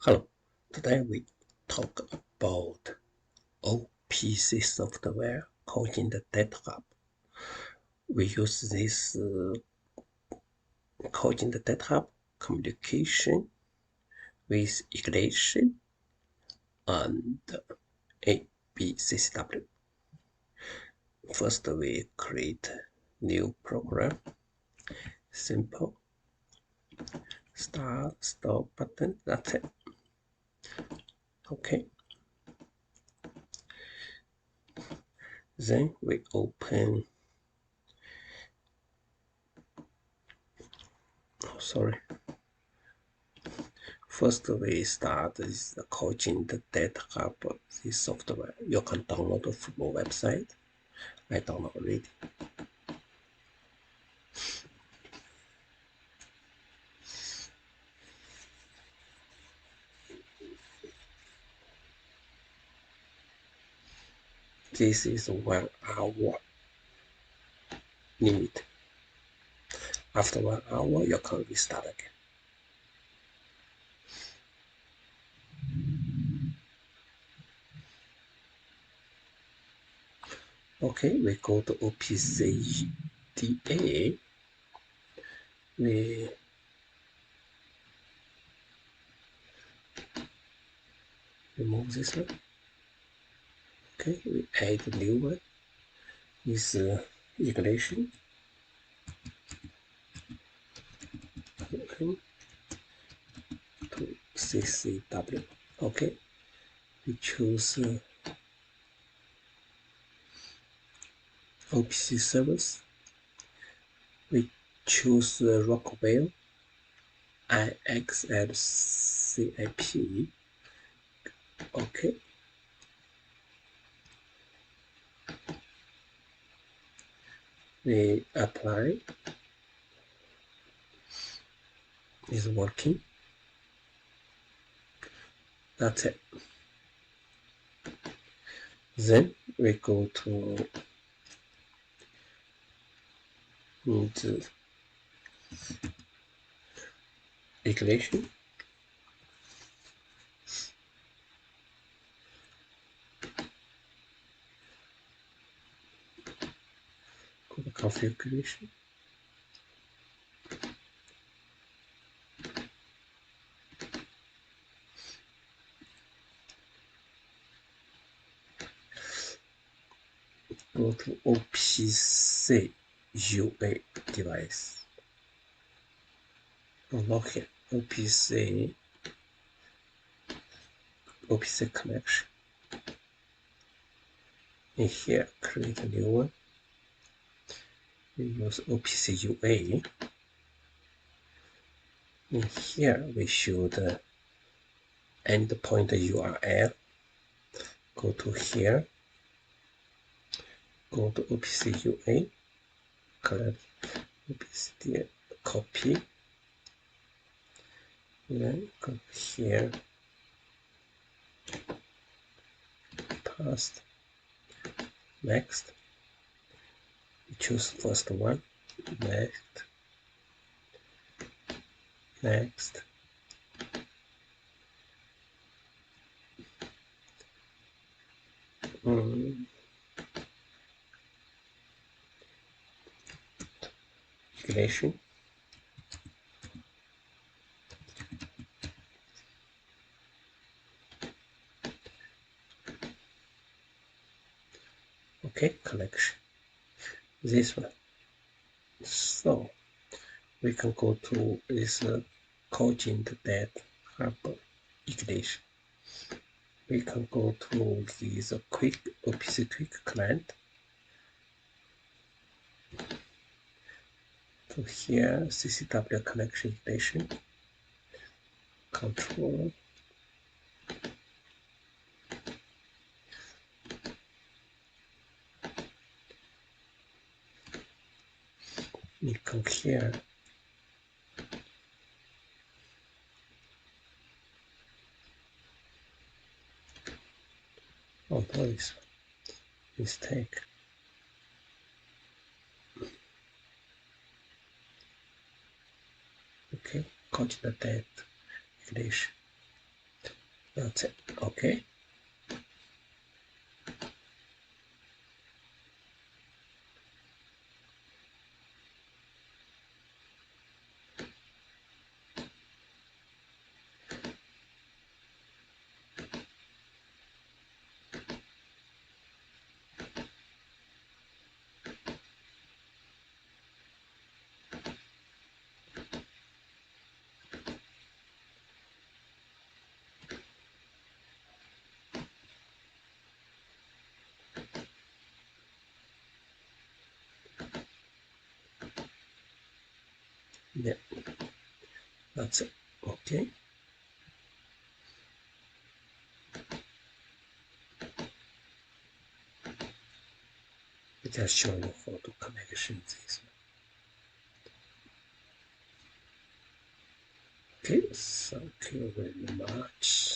Hello, today we talk about OPC software, Cogent Datahub. We use this Cogent Datahub communication with Ignition and AB CCW. First, we create new program. Simple. Stop button. That's it. Okay. Then we open. First, we start with the Cogent Datahub, this software. You can download from our website. I download already. This is 1 hour limit. After 1 hour, you can restart again. Okay, we go to OPC DA. We remove this one. Okay, we add a new one. Is Ignition. Okay. To CCW. Okay, we choose OPC service. We choose Rockwell IXLCIP. Okay. We apply. Is working. That's it. Then we go to the Ignition. Go to configuration. Go to OPC UA device. Unlock here. OPC connection. In here, create a new one. We use OPC UA. In here, we should endpoint URL. Go to here. Go to OPC UA. Collect OPC copy. Then go here. Paste. Next. Choose first one. Next. Next. Ignition. Okay, connection. This one. So we can go to this Cogent Datahub Ignition. We can go to this OPC quick client. To here, CCW connection ignition. Control. We come here. Oh, there is mistake. Okay, Cogent Datahub Ignition. That's it. Okay. Yeah, that's it. Okay. It has shown the photo connections. Okay, thank you very much.